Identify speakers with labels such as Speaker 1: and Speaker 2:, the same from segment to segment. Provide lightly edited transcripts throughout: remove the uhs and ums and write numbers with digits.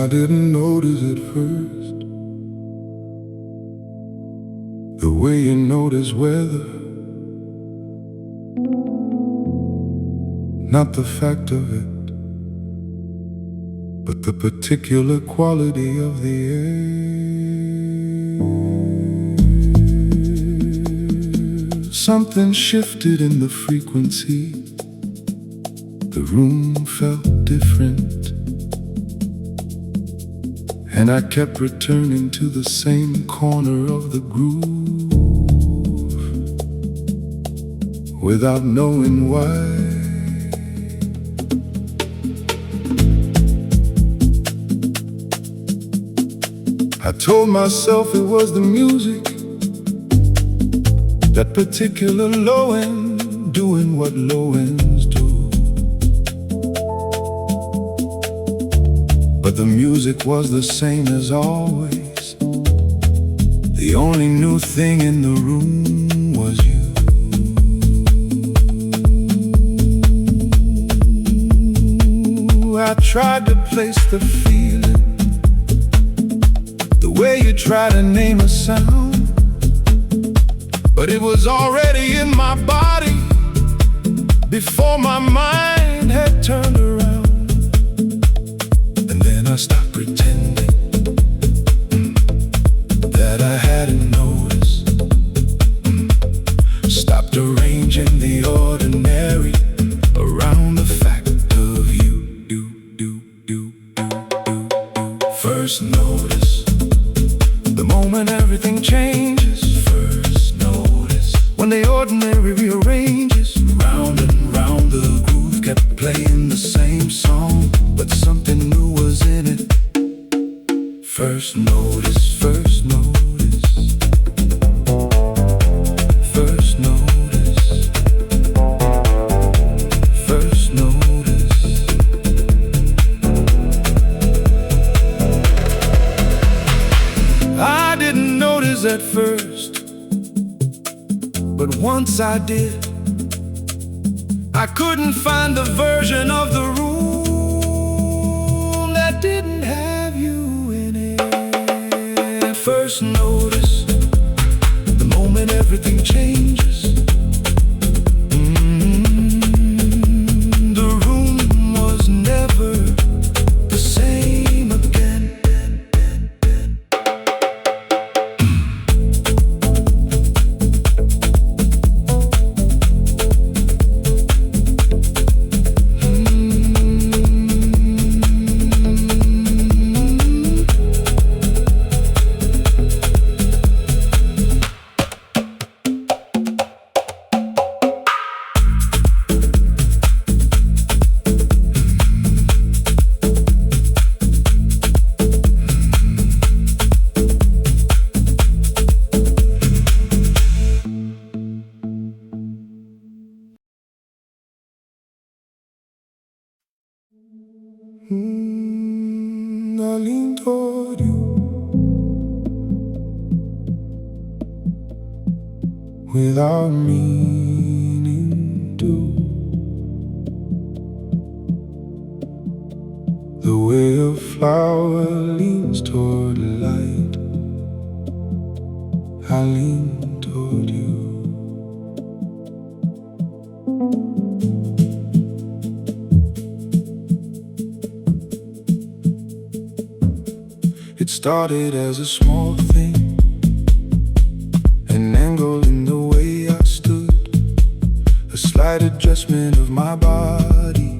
Speaker 1: didn't notice at first the way you notice weather, not the fact of it, but the particular quality of the air. Something shifted in the frequency. The room felt different, and I kept returning to the same corner of the groove without knowing why. I told myself it was the music, that particular low end doing what low ends do. But the music was the same as always. The only new thing in the room was you. I tried to place the feeling, the way you try to name a sound, but it was already in my body before my mind had turned around. I stopped pretending that I hadn't noticed. Stopped arranging the ordinary around the fact of you. First notice, the moment everything changes. First notice, when the ordinary rearranges. Round and round the groove kept playing the same song, but something new was in it. First notice, first notice, first notice, first notice. I didn't notice at first, but once I did, I couldn't find the version of the room that didn't have you in it. First notice, the moment everything changes. The room was never the same again. I lean toward you without meaning to. The way a flower leans toward light, I lean toward you. It started as a small thing, an angle in the way I stood, a slight adjustment of my body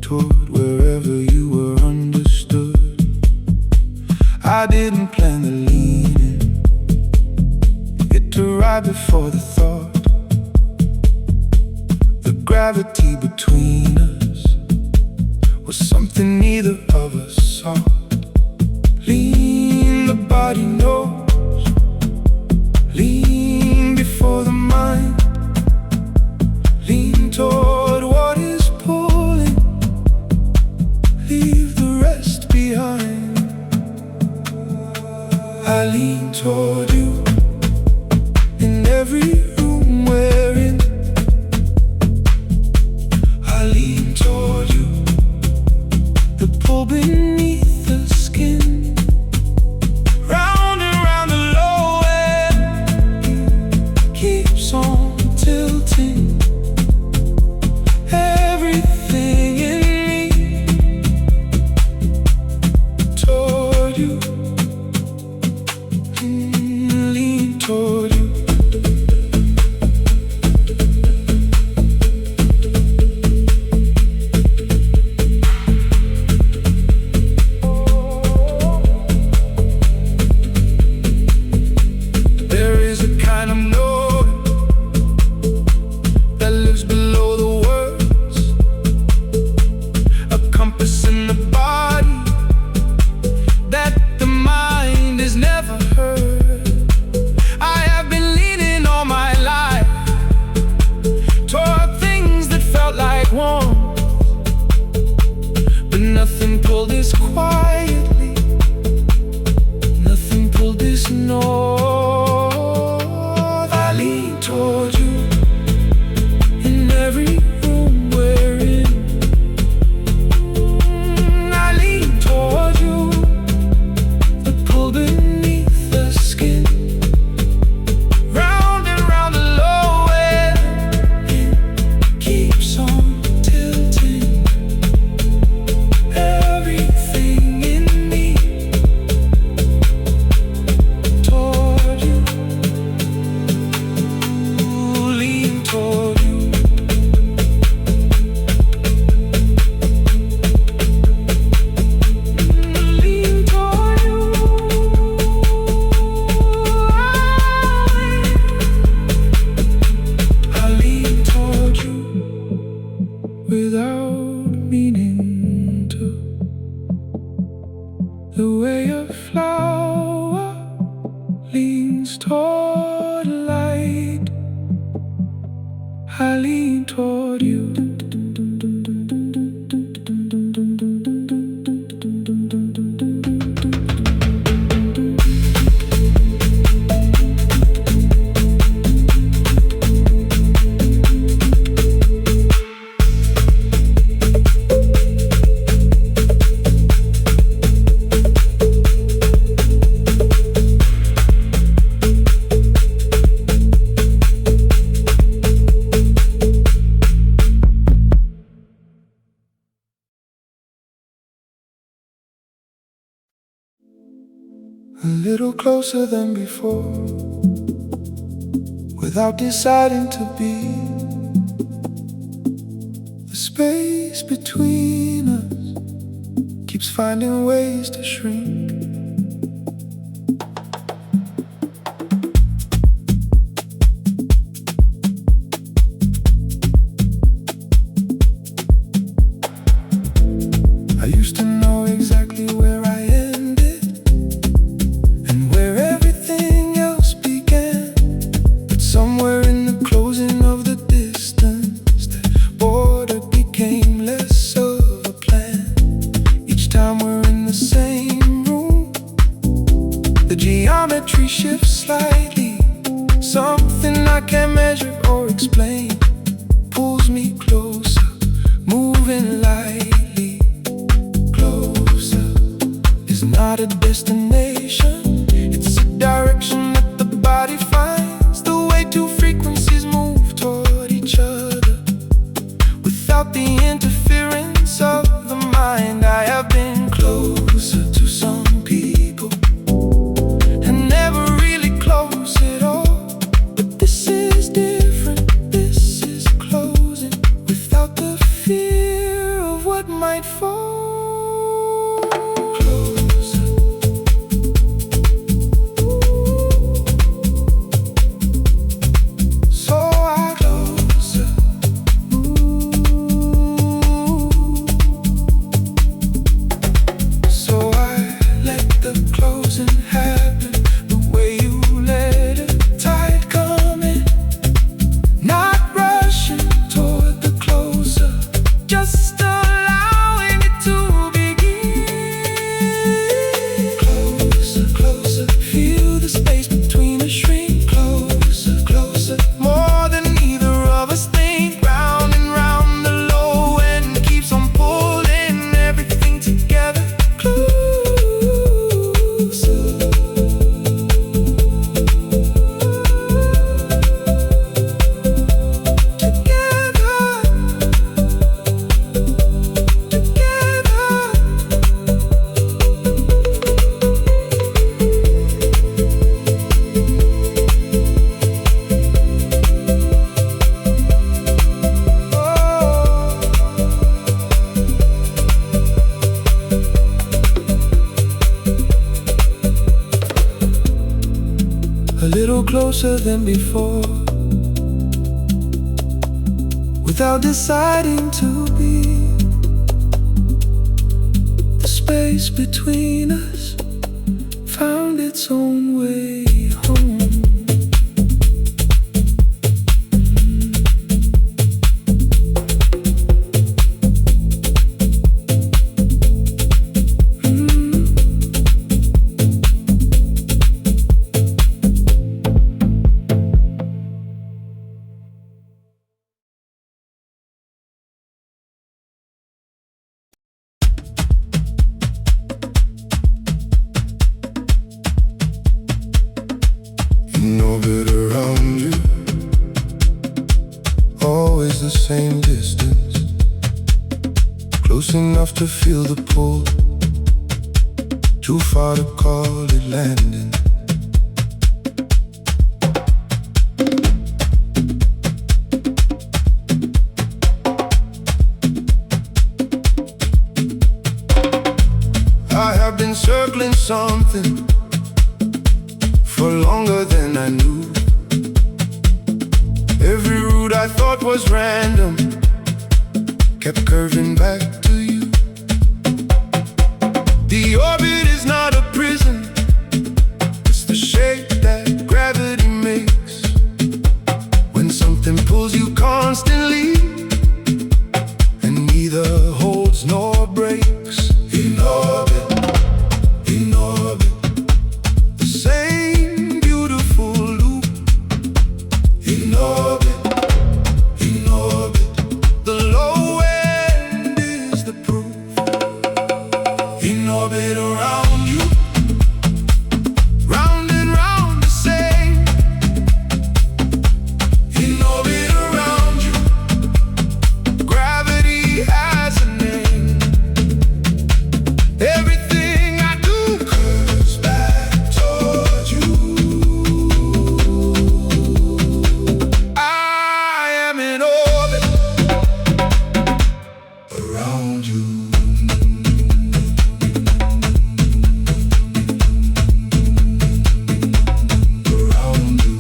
Speaker 1: toward wherever you were understood. I didn't plan the leaning, it arrived before the thought. The gravity between us was something neither of us saw. Lean, the body knows. Lean before the mind. Lean toward what is pulling. Leave the rest behind. I lean toward you in every room we're in. I lean toward you. The pull beneath tilting. Everything in me toward you, lean toward you. There is a kind of note that lives below the words, a compass in the body that the mind has never heard. I have been leaning all my life toward things that felt like warmth, but nothing pulled this quietly, nothing pulled this north. I lean toward you in every room we're in. I lean toward you, the pull beneath the skin, round and round the low end, it keeps on tilting. Everything in me toward you, lean toward you. Lean toward you. I lean toward you without meaning to. The way a flower leans toward light, I lean toward you. A little closer than before, without deciding to be. The space between us keeps finding ways to shrink. I used to know exactly where I ended and where everything else began, but somewhere in the closing of the distance, that border became less of a plan. Each time we're in the same room, the geometry shifts slightly. Something I can't measure or explain pulls me closer, moving lightly. Closer is not a destination, it's a direction that the body finds. The way two frequencies move toward each other without the interference of the mind. I have been closer to some people and never really close at all, but this is different, this closer than before, without deciding to be. The space between us found its own way home. In orbit around you, always the same distance, close enough to feel the pull, too far to call it landing. I have been circling something for longer than I knew. Every route I thought was random kept curving back to you. The orbit is not a prison, it's the shape that gravity makes. When something pulls you constantly and neither holds nor breaks. In orbit, in orbit, the same beautiful loop. In orbit, in orbit, the low end is the proof. In orbit around you, round and round the same. In orbit around you, gravity has a name. Everything I do curves back toward you. I am in orbit around you. Around you.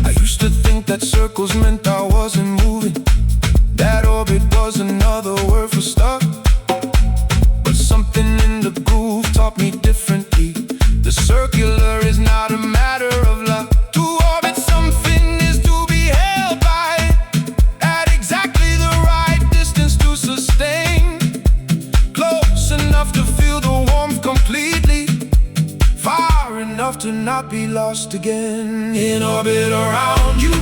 Speaker 1: I used to think that circles meant I wasn't moving, that orbit was another word for stuck. But something in the groove taught me differently. The circular is not a matter of luck. To orbit something is to be held by it at exactly the right distance to sustain. Close enough to feel the warmth completely, far enough to not be lost again. In orbit around you,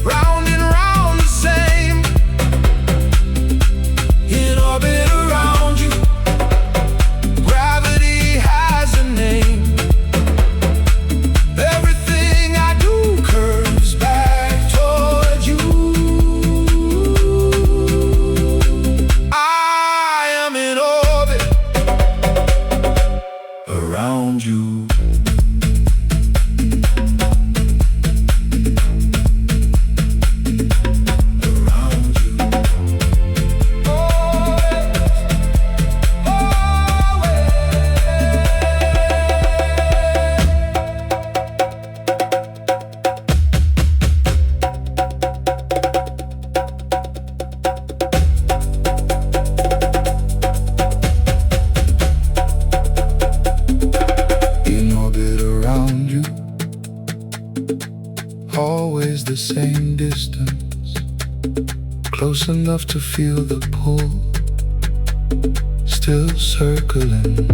Speaker 1: round and round the same. In orbit around you, gravity has a name. Everything I do curves back toward you. I am in orbit around you. Around you. In orbit around you, always the same distance, close enough to feel the pull, still circling.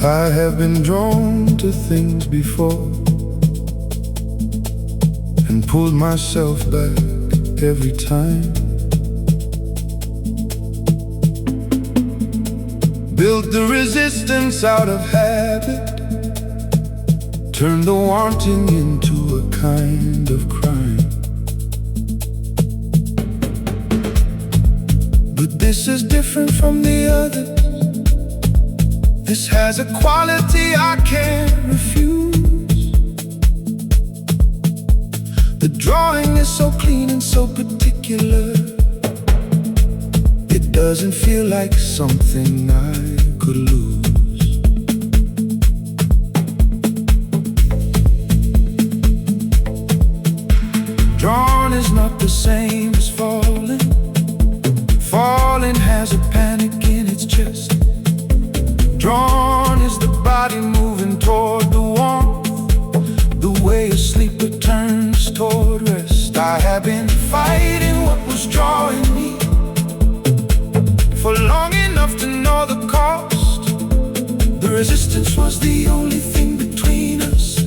Speaker 1: I have been drawn to things before and pulled myself back every time. Built the resistance out of habit, turned the wanting into a kind of crime. But this is different from the others. This has a quality I can't refuse. The drawing is so clean and so particular. It doesn't feel like something I could lose. Drawn is not the same as falling. Falling has a panic in its chest. Drawn is the body moving toward the warmth, the way a sleeper turns toward rest. I have been fighting what was drawing me for long enough to know the cost. The resistance was the only thing between us,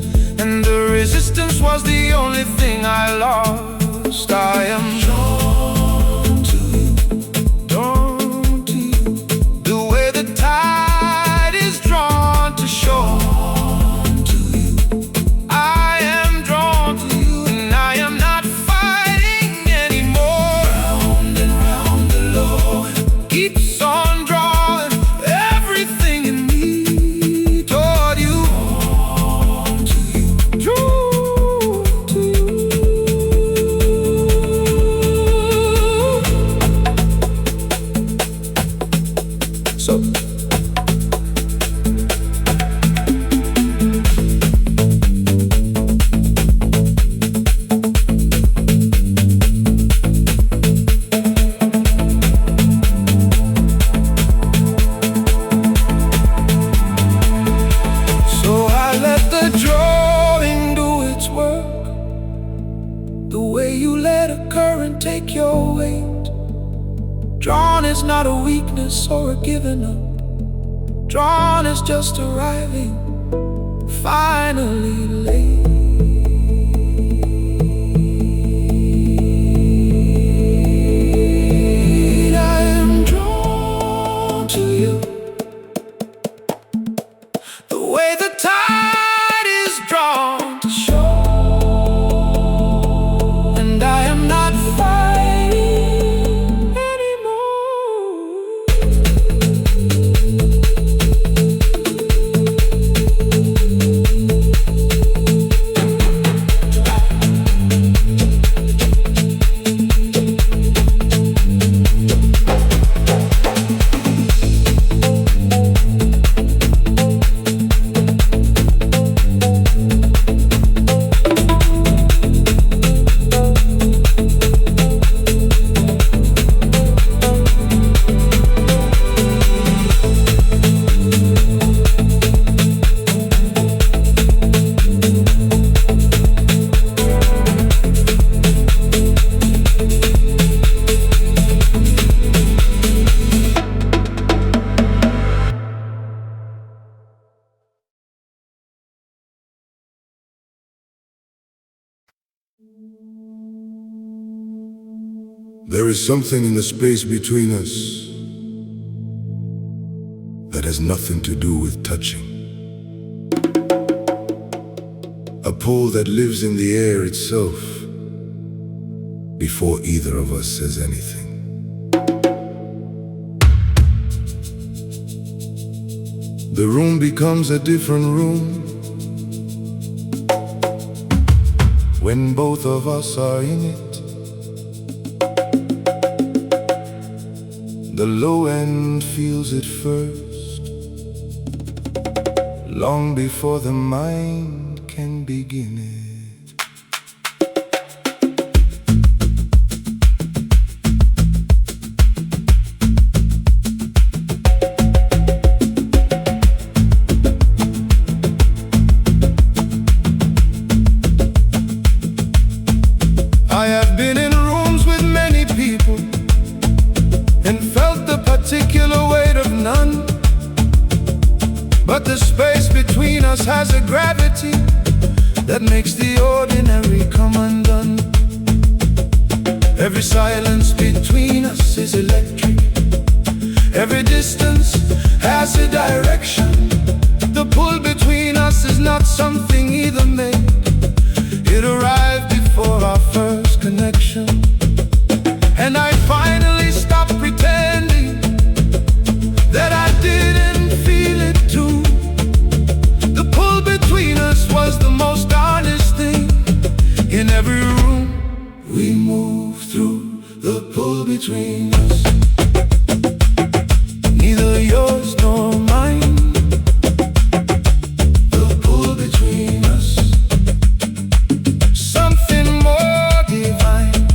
Speaker 1: and the resistance was the only thing I lost. I am drawn to you, drawn to you, the way the tide is drawn to shore. Drawn to you, I am drawn to you, and I am not fighting anymore. Round and round the Lord keeps on drawing everything in me toward you. Drawn to you, drawn to you. So I let the drawing do its work, the way you let a current take your weight. Drawn is not a weakness or a giving up. Drawn is just arriving, finally late. I am drawn to you, the way the tide is drawn to shore, and I am not fighting anymore.
Speaker 2: There is something in the space between us that has nothing to do with touching. A pull that lives in the air itself before either of us says anything. The room becomes a different room when both of us are in it. The low end feels it first, long before the mind can begin it.
Speaker 1: I have been in rooms with many people and felt the particular weight of none. But the space between us has a gravity that makes the ordinary come undone. Every silence between us is electric. Every distance has a direction. The pull between us is not something either made. It arrived before our first connection. And I finally stopped pretending that I didn't feel it too. The pull between us was the most honest thing. In every room we moved through, the pull between us. Neither yours nor mine. The pull between us, something more divine.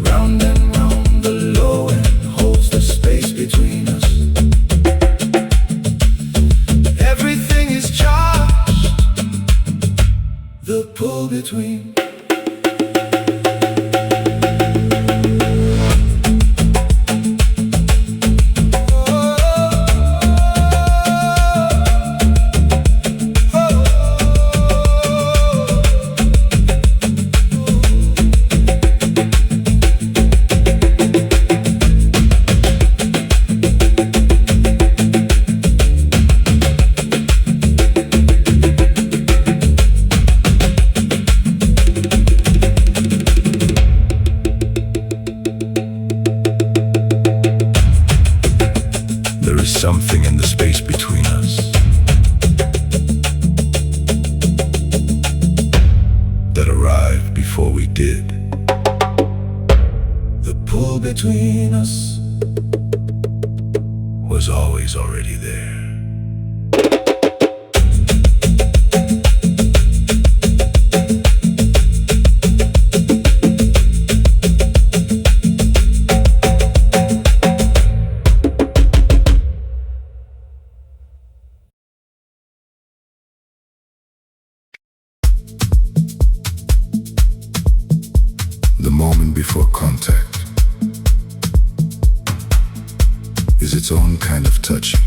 Speaker 1: Round and round the low end holds the space between us. Everything is charged. The pull between. Something in the space between us that arrived before we did. The pull between us was always already there. The moment before contact is its own kind of touching.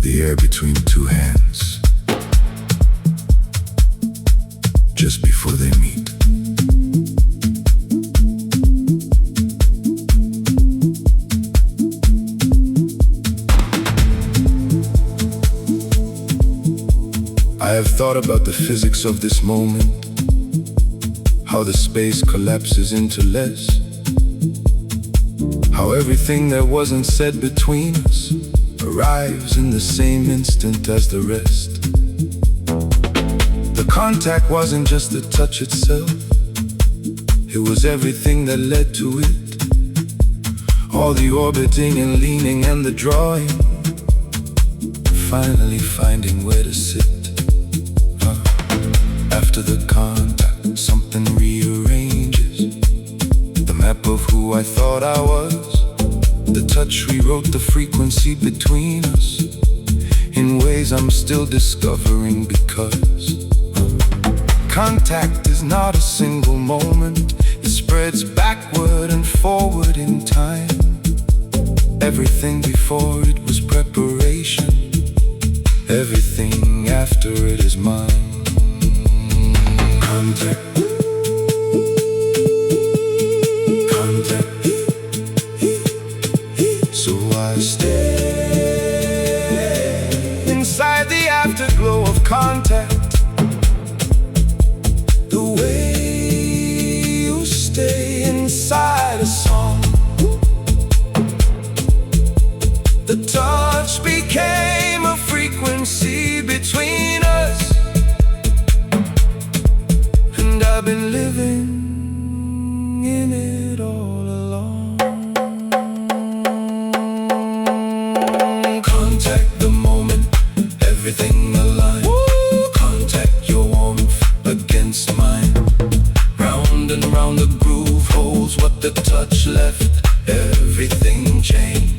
Speaker 1: The air between two hands just before they meet. I have thought about the physics of this moment, how the space collapses into less, how everything that wasn't said between us arrives in the same instant as the rest. The contact wasn't just the touch itself, it was everything that led to it. All the orbiting and leaning and the drawing, finally finding where to sit. After the contact, something rearranges the map of who I thought I was. The touch rewrote the frequency between us in ways I'm still discovering, because contact is not a single moment. It spreads backward and forward in time. Everything before it was preparation. Everything after it is mine. Contact. Contact. So I stay inside the afterglow of contact, the way you stay inside a song. The touch became a frequency between us, and I've been living in it all along. Contact the moment, everything aligned. Contact your warmth against mine. Round and round the groove holds what the touch left. Everything changed.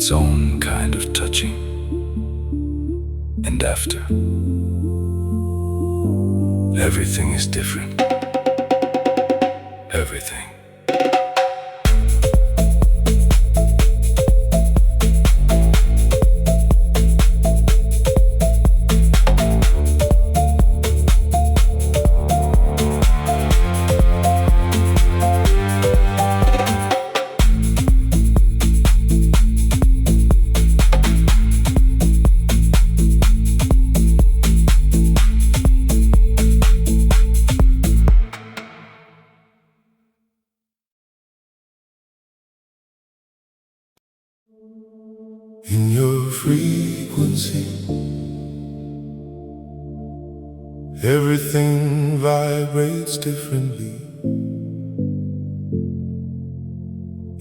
Speaker 1: its own kind of touching. And after, everything is different. Everything.
Speaker 2: In your frequency, everything vibrates differently.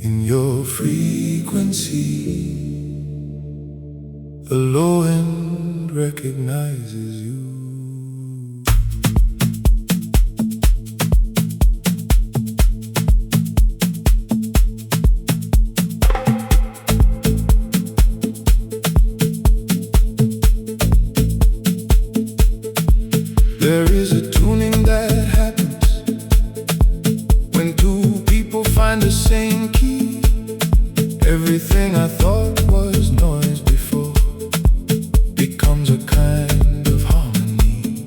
Speaker 2: In your frequency, the low end recognizes you. There is a tuning that happens when two people find the same key. Everything I thought was noise before becomes a kind of harmony.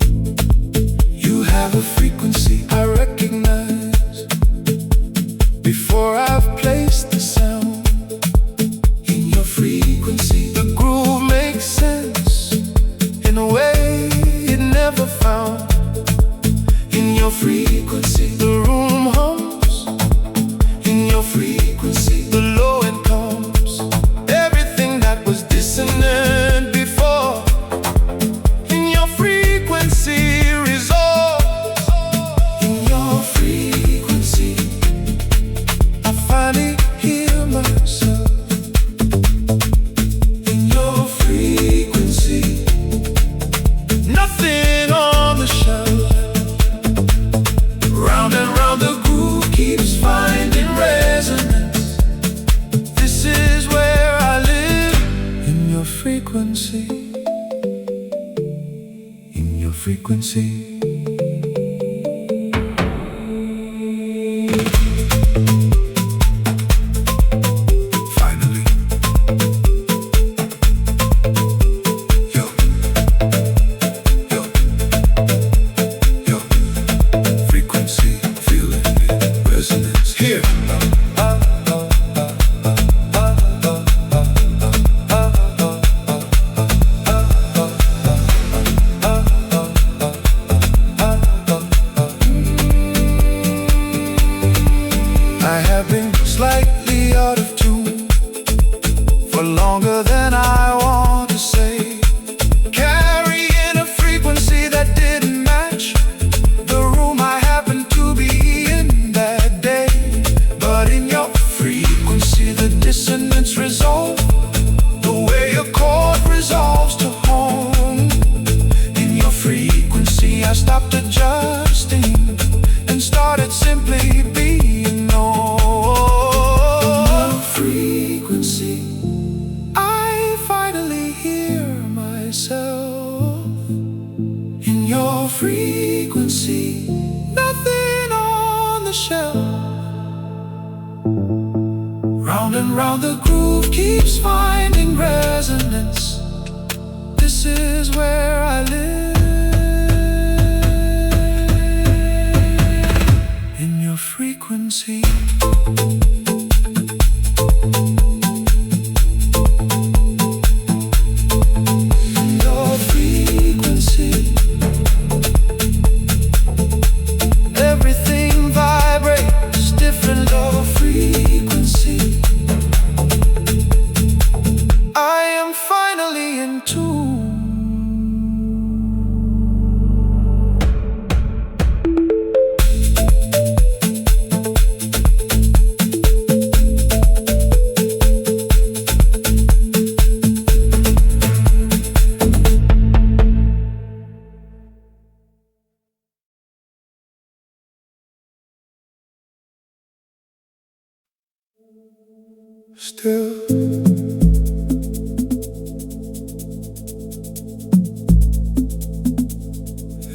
Speaker 2: You have a frequency I recognize before I've placed the sound. In your frequency, the groove makes sense in a way it never found. In your frequency, the room hums. In your frequency, the low end comes. Everything that was dissonant before, in your frequency resolves. In your frequency, I finally hear myself. In your frequency, nothing on the shelf. Round and round the groove keeps finding resonance. This is where I live. In your frequency. In your frequency. Finally. Yo. Yo. Yo. Frequency, feeling it, resonance. Here. I have been slightly out of tune for longer than I want to say, carrying a frequency that didn't match the room I happened to be in that day. But in your frequency, the dissonance resolved, the way a chord resolves to home. In your frequency, I stopped adjusting and started simply being known. In your frequency, I finally hear myself. In your frequency, nothing on the shelf. Round and round the groove keeps finding resonance. This is where I live. In your frequency. In your frequency, everything vibrates different. Low frequency, I am finally in tune. Still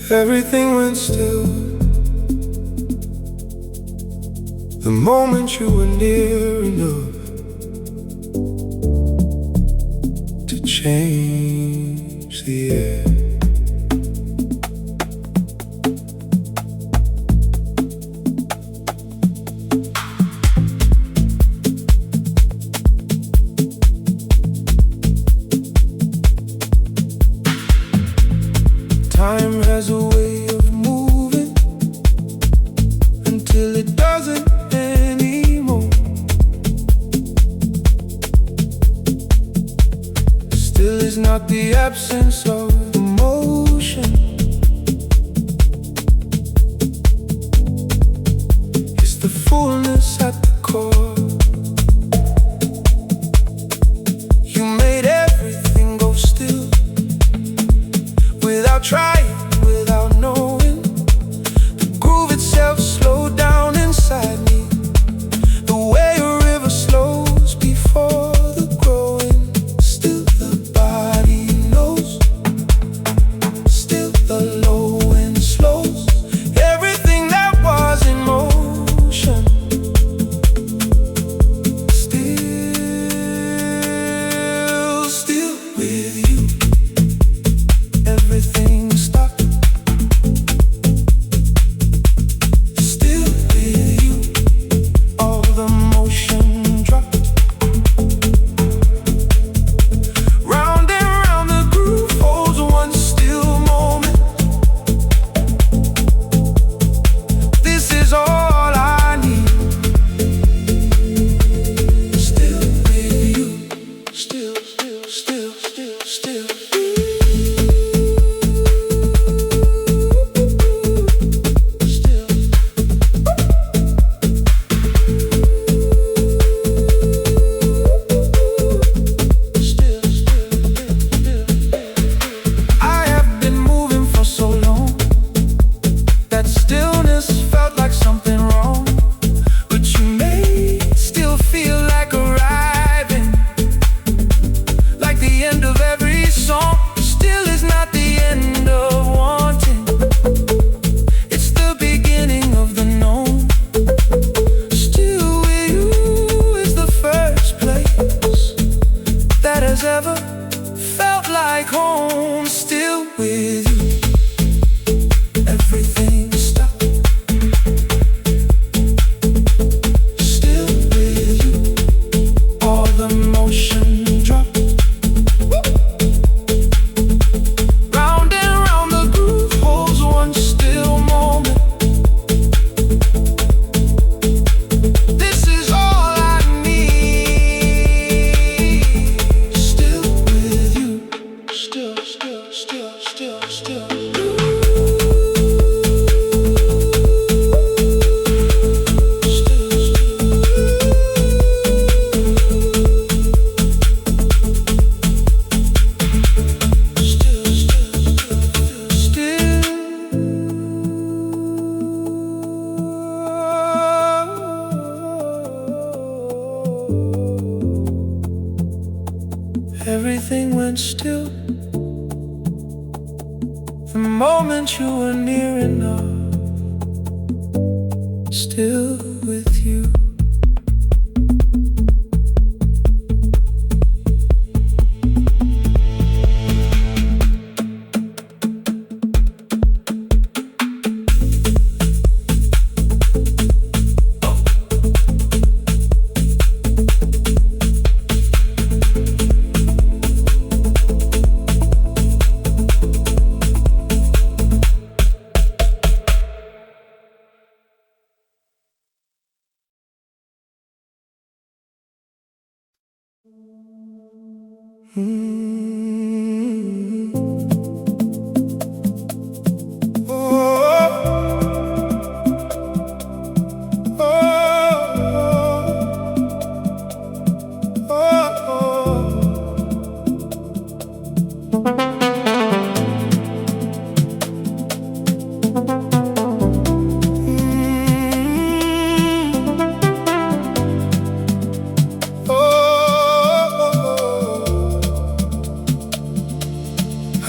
Speaker 2: Everything went still the moment you were near enough to change the air. Time has a way of moving until it doesn't anymore. Still is not the absence of emotion. It's the fullness at the core. You made everything go still without trying, without knowing. The groove itself slowed down inside me, the way a river slows before the growing. Still the body knows, still the low end slows everything that was in motion. Still with you, everything stopped. Still with you, all the motion dropped. Round and round the groove holds one still moment. This is all I need. Still with you, still, still, still, still, still. I have been moving for so long that stillness felt like something wrong. But you may still feel like arriving, like the end of every song. Still is not the end of wanting, it's the beginning of the known. Still with you is the first place that has ever felt like home. Still with you, everything stopped. Still with you, all the motion dropped. Round and round the groove holds one still moment. This is all I need. Still with you, still, still, still, still, still. Everything went still the moment you were near enough. Still with you.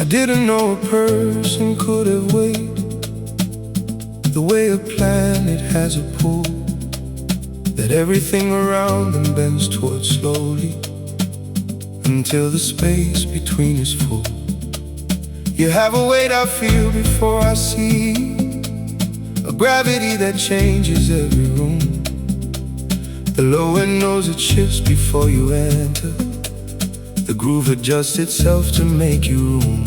Speaker 2: Didn't know a person could have waited the way a planet has a pull that everything around them bends towards slowly, until the space between is full. You have a weight I feel before I see, a gravity that changes every room. The low end knows it shifts before you enter. The groove adjusts itself to make you room.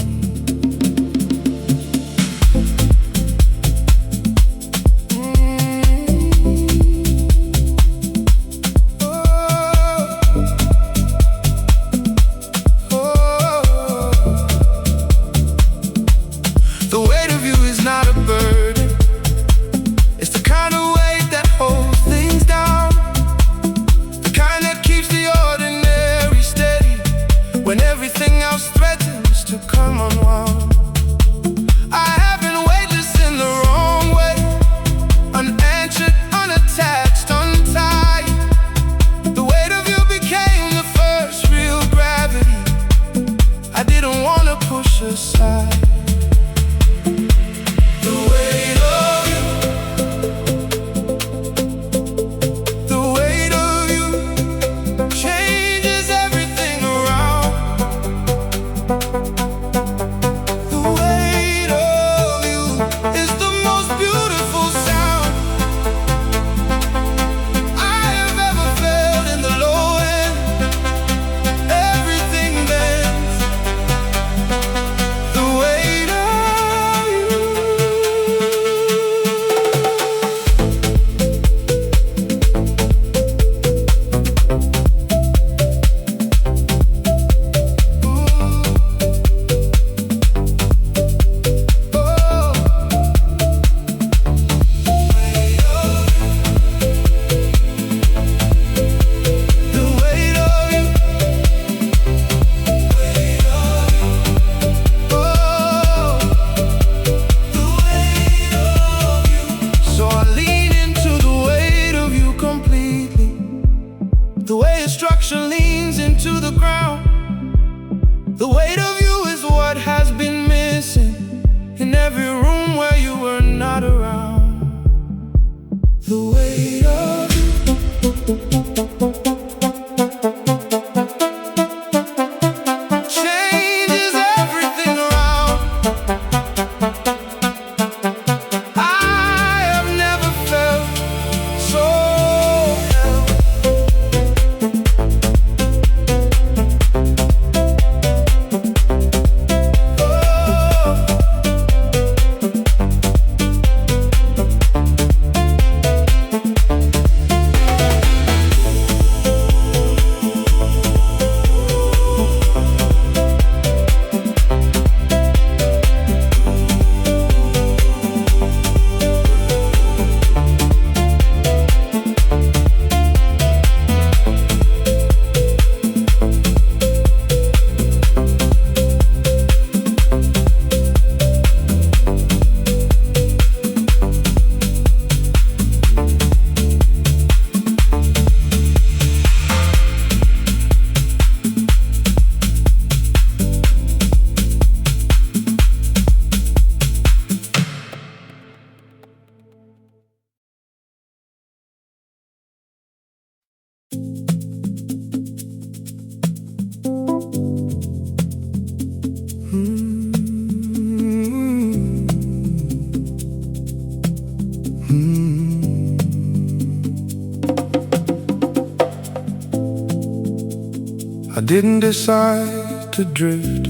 Speaker 2: I didn't decide to drift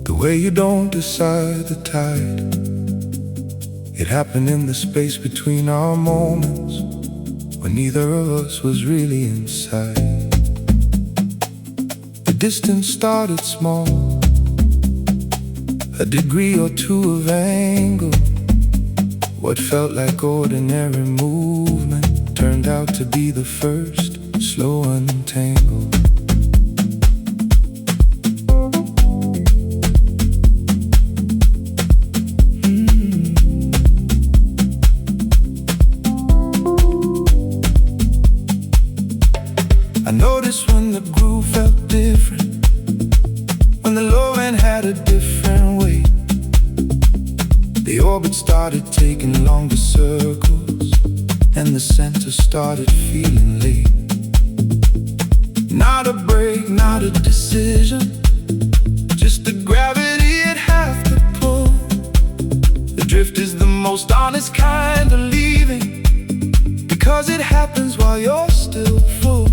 Speaker 2: the way you don't decide the tide. It happened in the space between our moments when neither of us was really inside. The distance started small, a degree or two of angle. What felt like ordinary movement turned out to be the first slow untangle. I noticed when the groove felt different, when the low end had a different weight. The orbit started taking longer circles, and the center started feeling late. Not a break, not a decision, just the gravity it'd have to pull. The drift is the most honest kind of leaving, because it happens while you're still full.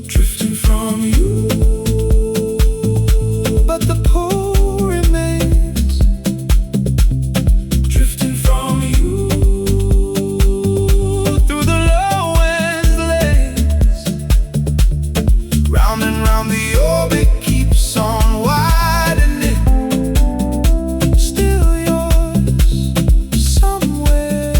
Speaker 2: Drifting from you, but the pull remains. Drifting from you through the lowest lanes. Round and round the orbit keeps on widening. Still yours somewhere.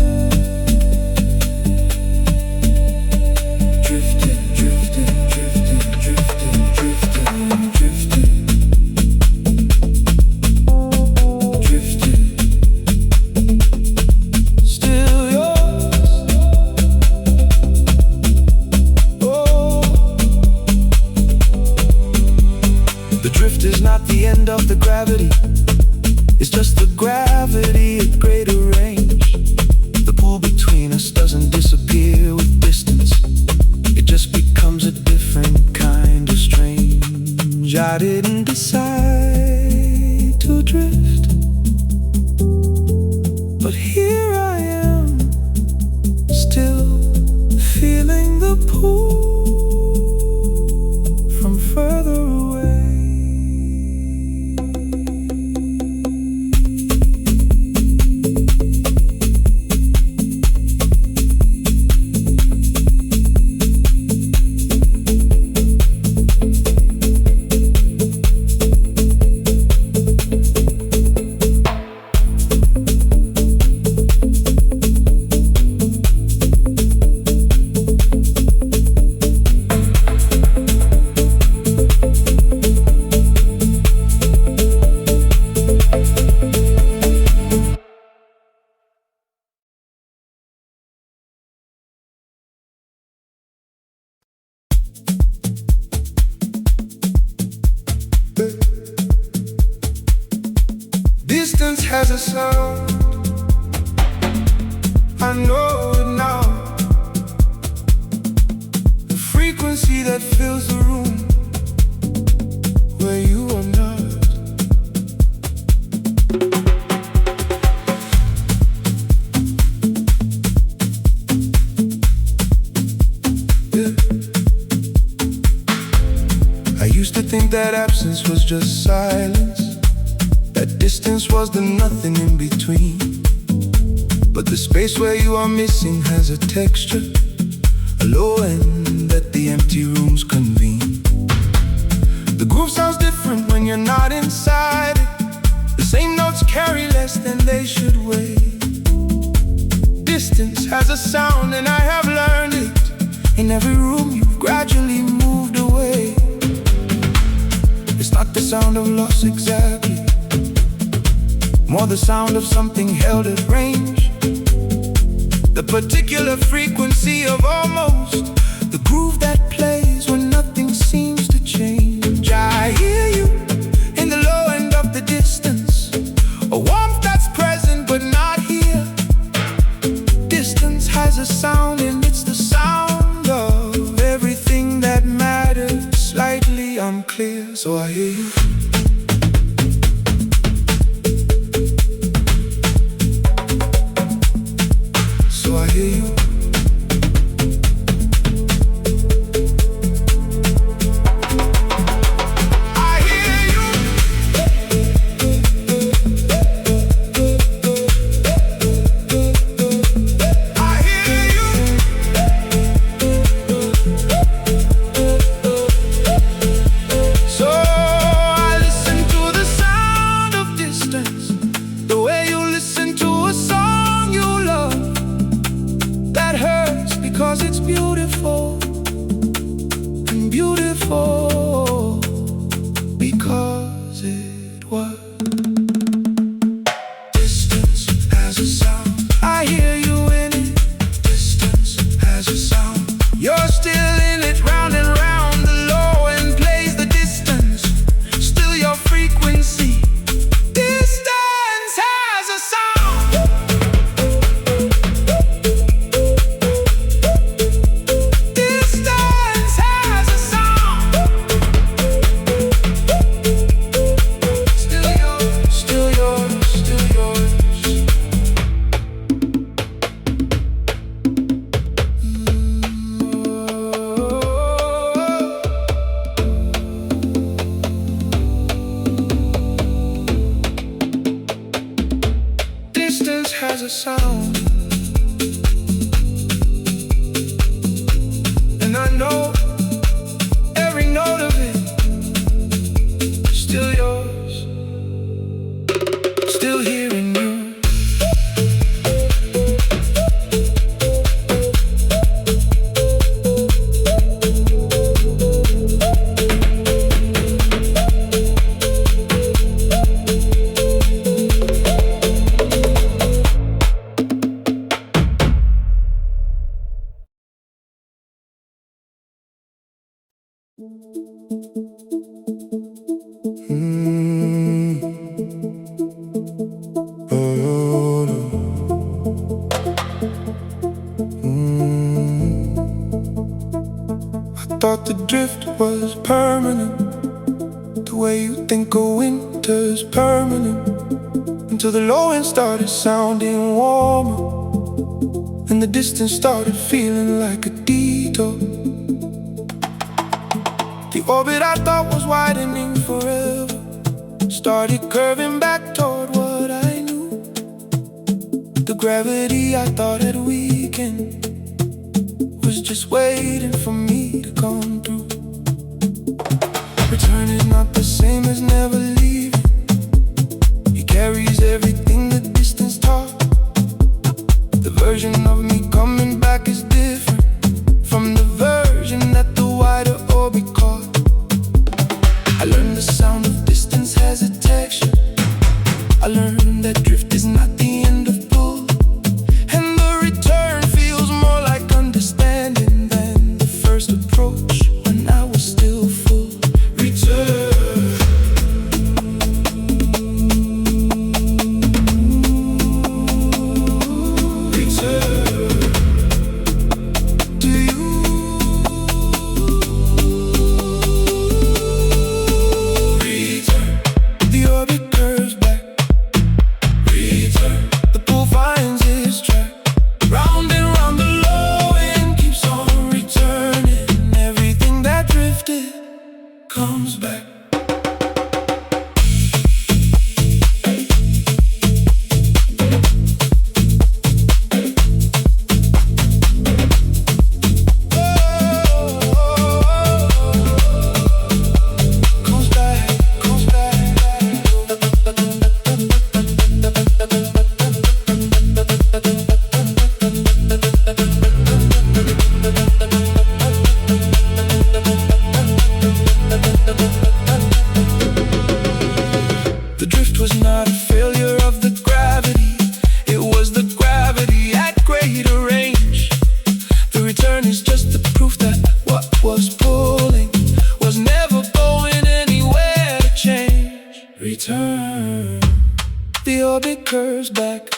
Speaker 2: Drifting, drifting, drifting, drifting, drifting, drifting. Drifting. Still yours. Oh. The drift is not the end of the gravity. It's just the gravity at greater range. The pull between us doesn't disappear with distance. It just becomes a different kind of strange. I didn't decide to drift, but here I am, still feeling the pull from further away. Distance has a sound, I know it now. The frequency that fills the room where you are not. Yeah. I used to think that absence was just silence, that distance was the nothing in between. But the space where you are missing has a texture, a low end that the empty rooms convene. The groove sounds different when you're not inside it. The same notes carry less than they should weigh. Distance has a sound and I have learned it. In every room you've gradually moved away. It's not the sound of loss exactly, more the sound of something held at range. The particular frequency of almost, the groove that plays when nothing seems to change. I hear you in the low end of the distance, a warmth that's present but not here. Distance has a sound and it's the sound of everything that matters. Slightly unclear, so I hear you. I hear you. I hear you. I hear you. So I listen. a sound, and I know every note of it is still yours, still hearing you. I thought the drift was permanent, the way you think a winter's permanent, until the low end started sounding warmer, and the distance started feeling like a detour. The orbit I thought was widening forever started curving back toward what I knew. The gravity I thought had weakened was just waiting for me to come through. Return is not the same as never leaving. He carries everything the distance taught. The version of me coming back is different from the version that the wider orbit caught. I learned the sound of distance has a texture. I learned that drift is not the end of pull, and the return feels more like understanding than the first approach when I was still full. Return, return to you. Return, the orbit curves back. Return, the pull finds its track. Round and round the low end keeps on returning. Everything that drifted comes back. Comes back, comes back. The drift was not a failure of the gravity, it was the gravity at greater range. The return is just the proof that what was pulling was never going anywhere to change. Return, the orbit curves back.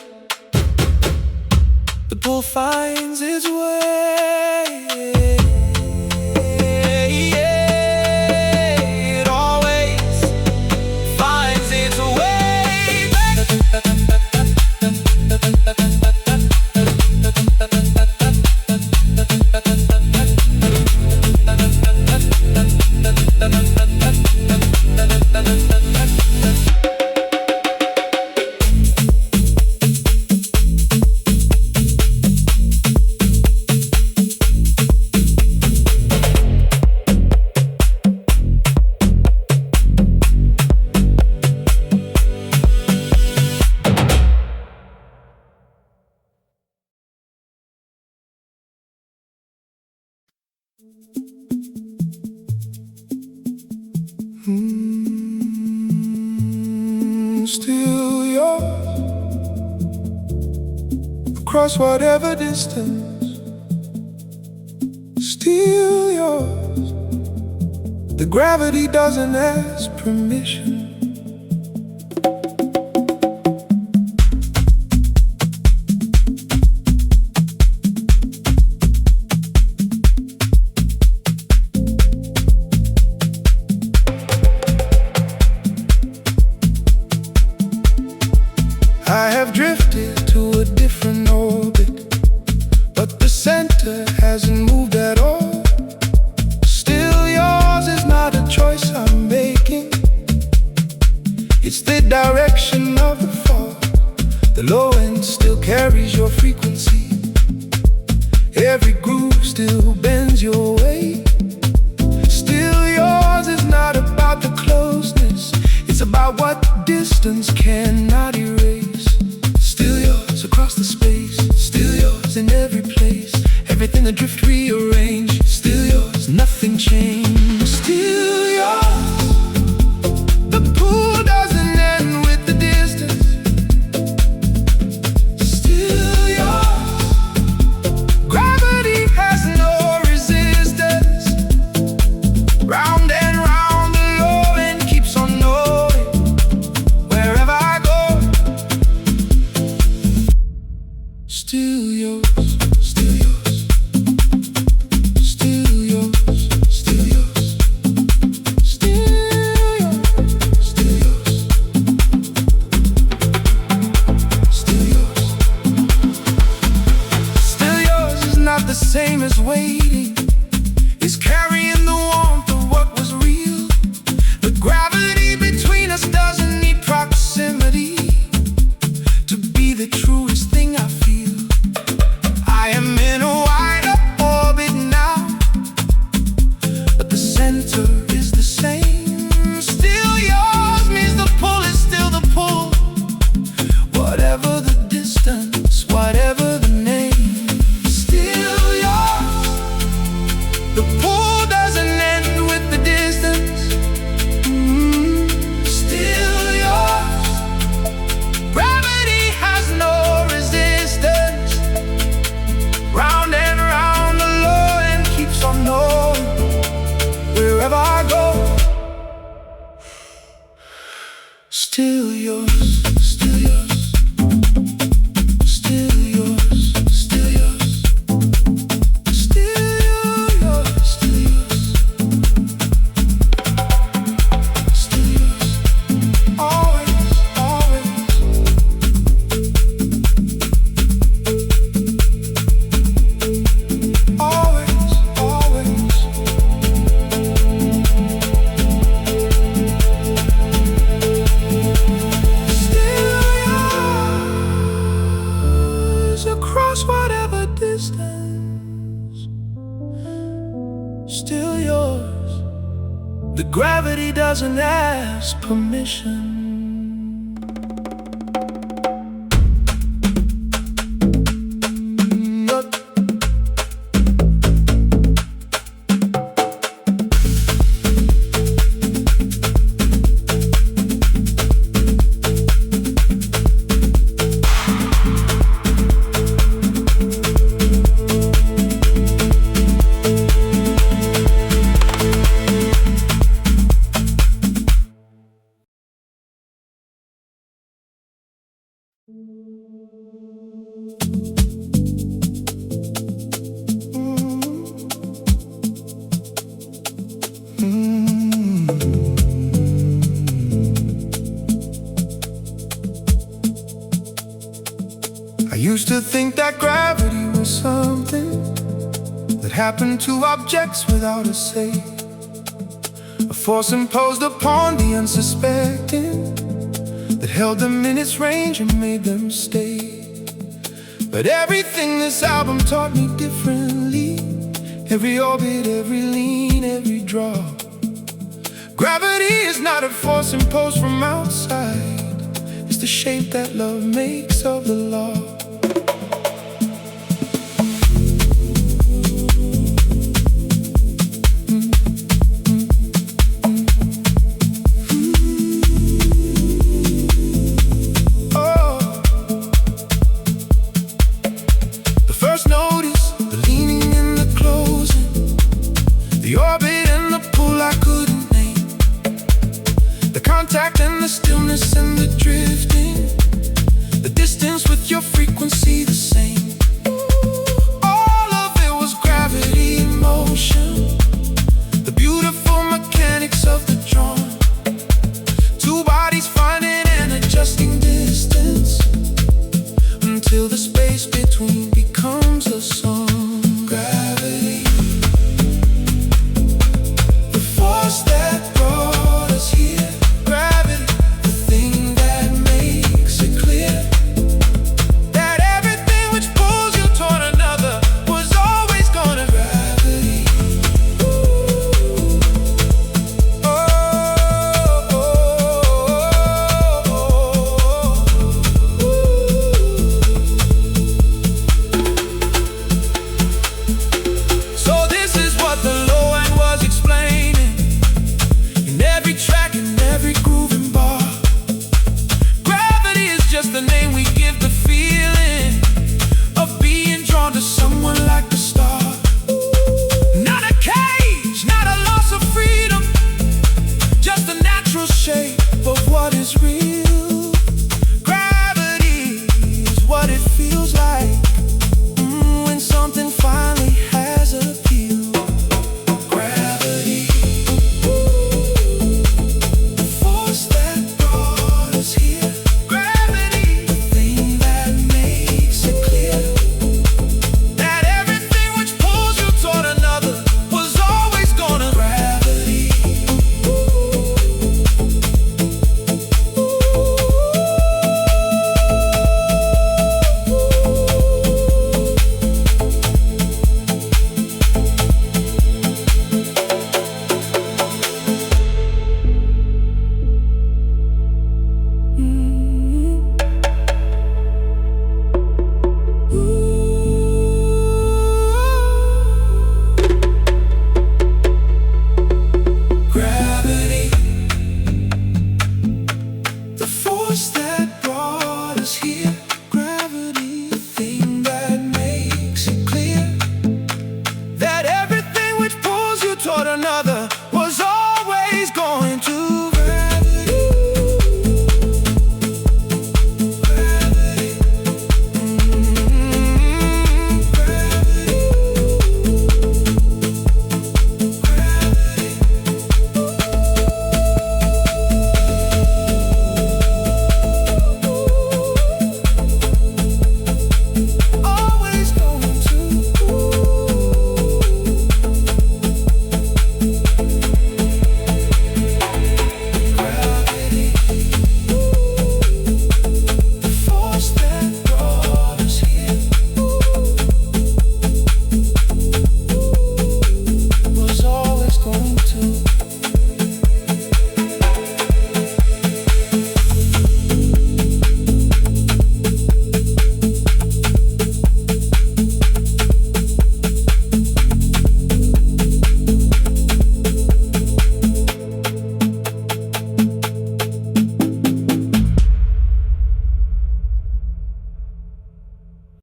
Speaker 2: The pull finds its way. It always finds its way back. Still yours, across whatever distance. Still yours, the gravity doesn't ask permission. I have drifted to a different orbit, but the center hasn't moved at all. Still yours is not a choice I'm making, it's the direction of the fall. The low end still still carries your frequency. Every groove still bends your way. Still yours is not about the closeness, it's about what distance cannot erase. Still yours across the space, still yours in every place. Everything adrift, rearranged, still yours, nothing changed. Still yours. The pool doesn't end with the distance. Still yours. Gravity has no resistance. Round and round the lowing keeps on knowing. Wherever I go, still yours. Still yours. Still yours. Still yours. Still yours. Still yours. Still yours. Still yours is not the same as waiting. It's carrying the warmth of what was real. The gravity between us doesn't need proximity to be the truest thing I feel. I am in a wider orbit now, but the center is the same. Still yours means the pull is still the pull. Whatever the distance, whatever the name, still yours. The pull doesn't end with the distance. Still yours. Gravity has no resistance. Round and round the low end keeps on knowing. Wherever I go, still yours. Still yours. Still yours. Still yours. Still yours. Still yours. Still yours. Always, always. Always, always. Still yours across whatever distance. Still yours. The gravity doesn't ask permission. I used to think that gravity was something that happened to objects without a say, a force imposed upon the unsuspecting that held them in its range and made them stay. But everything this album taught me differently. Every orbit, every lean, every draw. Gravity is not a force imposed from outside. It's the shape that love makes of the law. The orbit and the pull I couldn't name, the contact and the stillness and the drift.